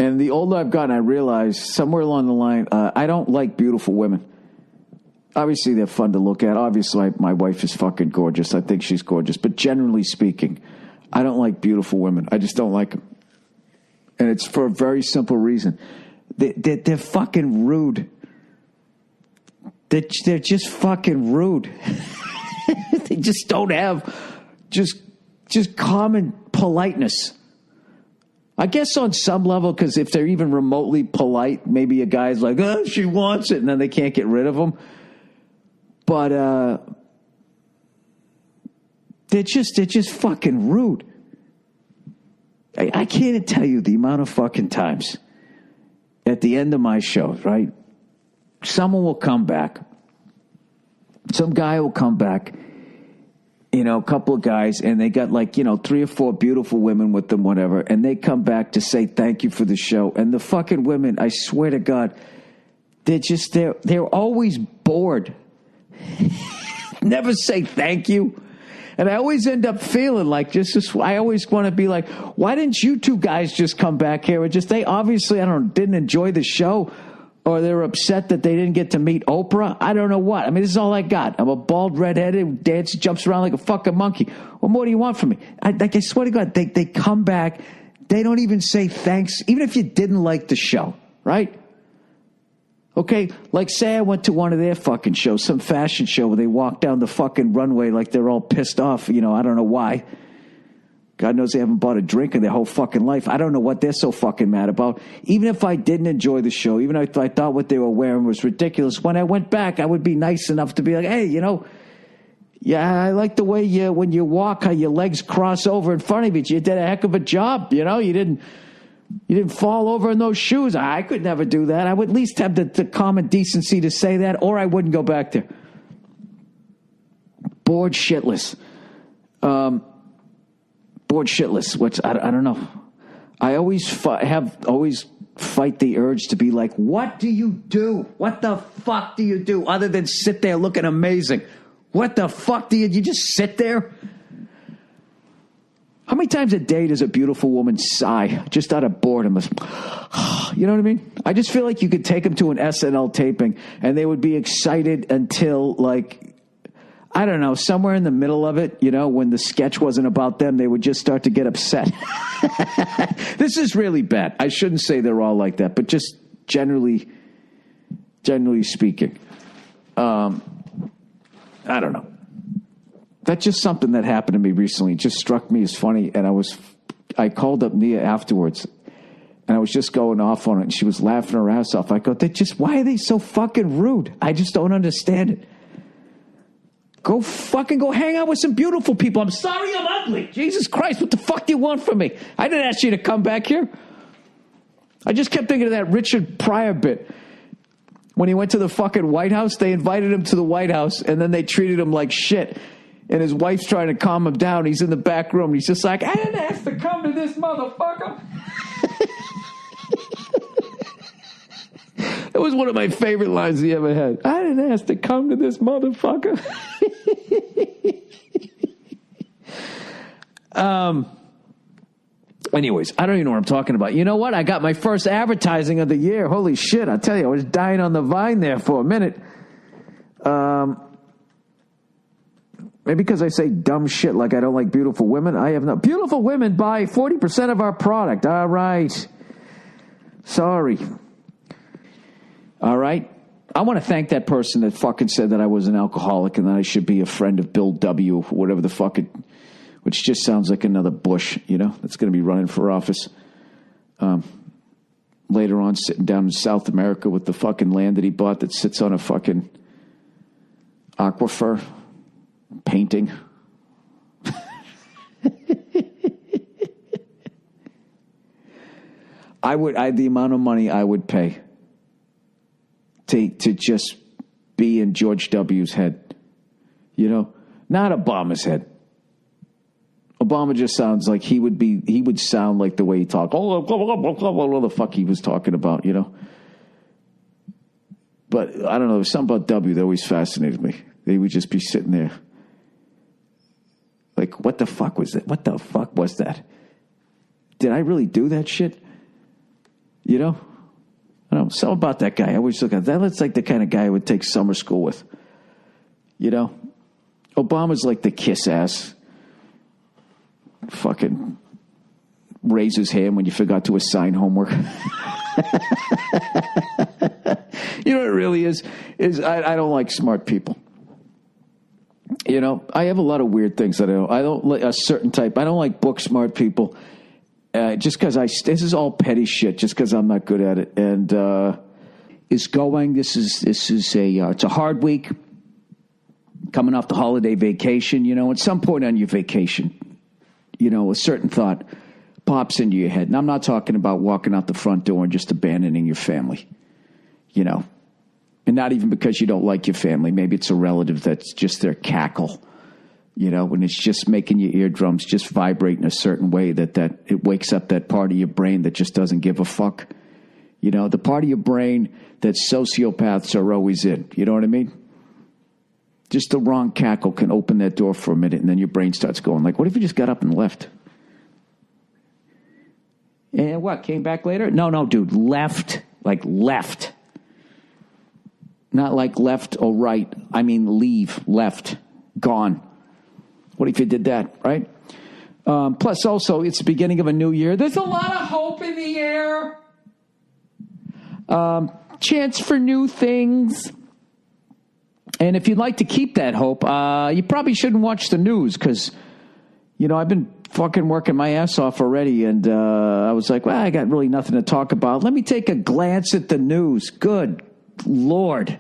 And the older I've gotten, I realize somewhere along the line, I don't like beautiful women. Obviously, they're fun to look at. Obviously, my wife is fucking gorgeous. I think she's gorgeous. But generally speaking, I don't like beautiful women. I just don't like them. And it's for a very simple reason. They're fucking rude. They're just fucking rude. They just don't have just common politeness. I guess on some level, because if they're even remotely polite, maybe a guy's like, oh, she wants it, and then they can't get rid of them. But they're just fucking rude. I can't tell you the amount of fucking times at the end of my shows, right? Someone will come back. Some guy will come back, a couple of guys, and they got 3 or 4 beautiful women with them, whatever, and they come back to say thank you for the show. And the fucking women, I swear to God, they're always bored. Never say thank you. And I always end up feeling like I always want to be like, why didn't you two guys just come back here? They obviously, didn't enjoy the show, or they're upset that they didn't get to meet Oprah. I don't know what. I mean, this is all I got. I'm a bald redheaded who dances, jumps around like a fucking monkey. What more do you want from me? I swear to God, they come back. They don't even say thanks, even if you didn't like the show, right? Okay, like say I went to one of their fucking shows, some fashion show where they walk down the fucking runway like they're all pissed off. I don't know why. God knows they haven't bought a drink in their whole fucking life. I don't know what they're so fucking mad about. Even if I didn't enjoy the show, even if I thought what they were wearing was ridiculous, when I went back, I would be nice enough to be like, hey, yeah, I like the way when you walk, how your legs cross over in front of you. You did a heck of a job, you didn't fall over in those shoes. I could never do that. I would at least have the common decency to say that, or I wouldn't go back there. Bored shitless. Bored shitless, which I don't know. I always fight the urge to be like, what do you do? What the fuck do you do other than sit there looking amazing? What the fuck do you just sit there? How many times a day does a beautiful woman sigh just out of boredom? You know what I mean? I just feel like you could take them to an SNL taping and they would be excited until I don't know, somewhere in the middle of it, when the sketch wasn't about them, they would just start to get upset. This is really bad. I shouldn't say they're all like that, but just generally speaking. I don't know. That's just something that happened to me recently. It just struck me as funny, and I called up Nia afterwards, and I was just going off on it, and she was laughing her ass off. I go, why are they so fucking rude? I just don't understand it. Go hang out with some beautiful people. I'm sorry I'm ugly. Jesus Christ, what the fuck do you want from me? I didn't ask you to come back here. I just kept thinking of that Richard Pryor bit. When he went to the fucking White House, they invited him to the White House, and then they treated him like shit. And his wife's trying to calm him down. He's in the back room. And he's just like, I didn't ask to come to this motherfucker. That was one of my favorite lines he ever had. I didn't ask to come to this motherfucker. Anyways, I don't even know what I'm talking about. You know what? I got my first advertising of the year. Holy shit. I tell you, I was dying on the vine there for a minute. Maybe because I say dumb shit like I don't like beautiful women. I have no. Beautiful women buy 40% of our product. All right. Sorry. All right. I want to thank that person that fucking said that I was an alcoholic and that I should be a friend of Bill W. or whatever the fuck it, which just sounds like another Bush, that's going to be running for office. Later on, sitting down in South America with the fucking land that he bought that sits on a fucking aquifer. Painting. The amount of money I would pay to just be in George W.'s head, not Obama's head. Obama just sounds like he would sound like the way he talked. Oh, what the fuck he was talking about, But I don't know, there's something about W that always fascinated me. They would just be sitting there. Like, what the fuck was that? What the fuck was that? Did I really do that shit? You know? I don't know, something about that guy. I always look at that. Looks like the kind of guy I would take summer school with. You know? Obama's like the kiss ass. Fucking raise his hand when you forgot to assign homework. You know what it really is I don't like smart people. You know, I have a lot of weird things that I don't like a certain type. I don't like book smart people. Just because this is all petty shit. Just because I'm not good at it, and it's going. This is it's a hard week. Coming off the holiday vacation, you know, at some point on your vacation, you know, a certain thought pops into your head, and I'm not talking about walking out the front door and just abandoning your family, you know, and not even because you don't like your family. Maybe it's a relative that's just their cackle. You know, when it's just making your eardrums just vibrate in a certain way that it wakes up that part of your brain that just doesn't give a fuck. You know, the part of your brain that sociopaths are always in. You know what I mean? Just the wrong cackle can open that door for a minute, and then your brain starts going like, what if you just got up and left? And what, came back later? No, dude, left. Like left. Not like left or right. I mean leave, left, gone. What if you did that, right? Plus, also, it's the beginning of a new year. There's a lot of hope in the air. Chance for new things. And if you'd like to keep that hope, you probably shouldn't watch the news because, you know, I've been fucking working my ass off already. And I was like, well, I got really nothing to talk about. Let me take a glance at the news. Good Lord.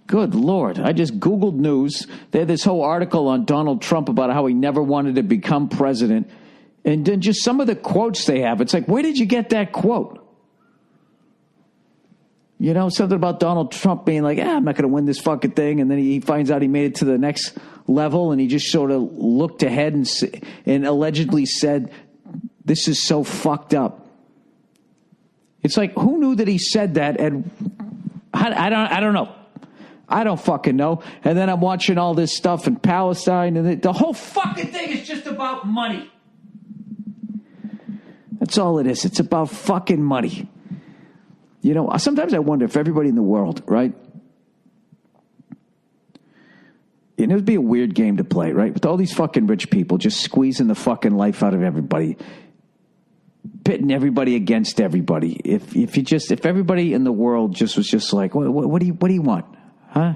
Good Lord. I just Googled news. They had this whole article on Donald Trump about how he never wanted to become president. And then just some of the quotes they have. It's like, where did you get that quote? You know, something about Donald Trump being like, I'm not going to win this fucking thing. And then he finds out he made it to the next level. And he just sort of looked ahead and allegedly said, this is so fucked up. It's like, who knew that he said that? And I don't know. I don't fucking know. And then I'm watching all this stuff in Palestine, and the whole fucking thing is just about money. That's all it is. It's about fucking money. You know, sometimes I wonder if everybody in the world, right? And it would be a weird game to play, right? With all these fucking rich people just squeezing the fucking life out of everybody, pitting everybody against everybody. If everybody in the world just was just like, what do you want? Huh?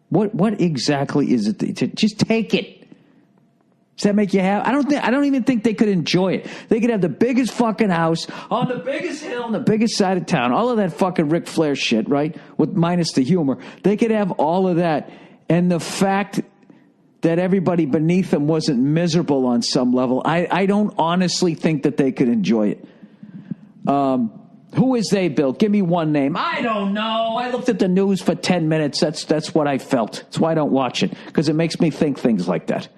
What exactly is it? Just take it. Does that make you happy? I don't even think they could enjoy it. They could have the biggest fucking house on the biggest hill on the biggest side of town. All of that fucking Ric Flair shit, right? With minus the humor. They could have all of that. And the fact that everybody beneath them wasn't miserable on some level, I don't honestly think that they could enjoy it. Who is they, Bill? Give me one name. I don't know. I looked at the news for 10 minutes. That's what I felt. That's why I don't watch it, because it makes me think things like that.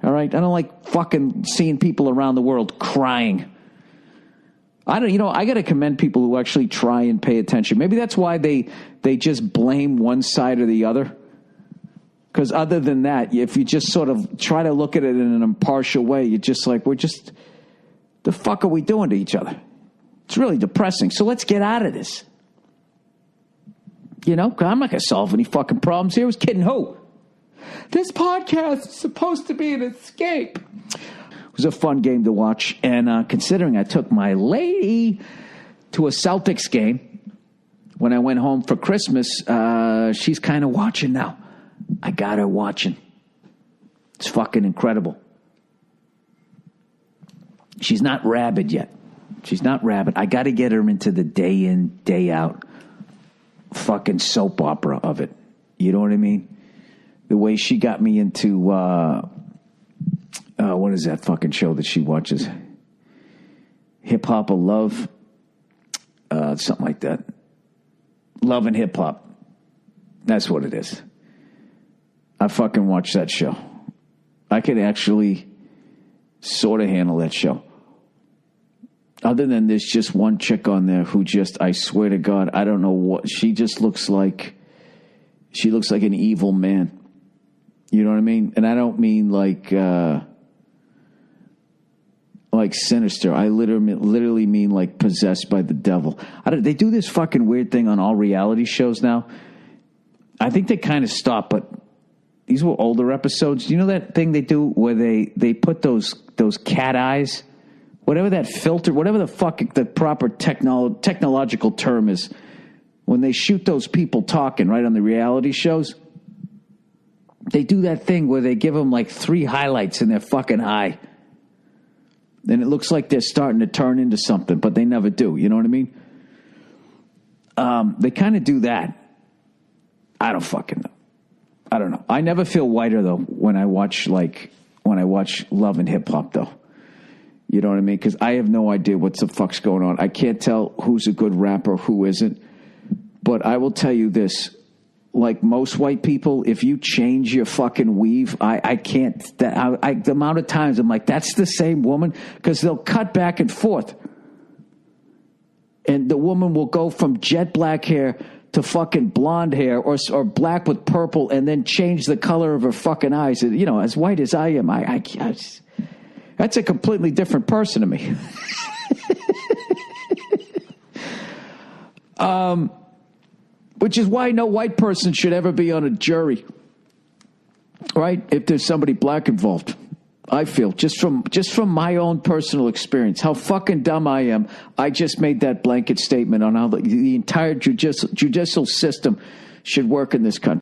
All right? I don't like fucking seeing people around the world crying. I got to commend people who actually try and pay attention. Maybe that's why they just blame one side or the other. Because other than that, if you just sort of try to look at it in an impartial way, you're just like, the fuck are we doing to each other? It's really depressing. So let's get out of this. You know, 'cause I'm not going to solve any fucking problems here. I was kidding who? This podcast is supposed to be an escape. It was a fun game to watch. And considering I took my lady to a Celtics game when I went home for Christmas, she's kind of watching now. I got her watching. It's fucking incredible. She's not rabid yet. She's not rabid. I got to get her into the day in, day out fucking soap opera of it. You know what I mean? The way she got me into, what is that fucking show that she watches? Hip Hop or Love? Something like that. Love and Hip Hop. That's what it is. I fucking watch that show. I could actually sort of handle that show. Other than there's just one chick on there who just, I swear to God, I don't know what, she just looks like an evil man. You know what I mean? And I don't mean like, like sinister. I literally mean like possessed by the devil. They do this fucking weird thing on all reality shows now. I think they kind of stopped, but these were older episodes. Do you know that thing they do where they put those cat eyes, whatever that filter, whatever the fuck the proper technological term is, when they shoot those people talking right on the reality shows? They do that thing where they give them like 3 highlights in their fucking eye. And it looks like they're starting to turn into something, but they never do. You know what I mean? They kind of do that. I don't fucking know. I don't know. I never feel whiter, though, when I watch Love and Hip Hop, though. You know what I mean? Because I have no idea what the fuck's going on. I can't tell who's a good rapper, who isn't. But I will tell you this. Like most white people, if you change your fucking weave, I can't. The amount of times I'm like, that's the same woman, because they'll cut back and forth, and the woman will go from jet black hair to fucking blonde hair, or black with purple, and then change the color of her fucking eyes. You know, as white as I am, that's a completely different person to me. Which is why no white person should ever be on a jury, right? If there's somebody black involved, I feel just from my own personal experience, how fucking dumb I am. I just made that blanket statement on how the entire judicial system should work in this country.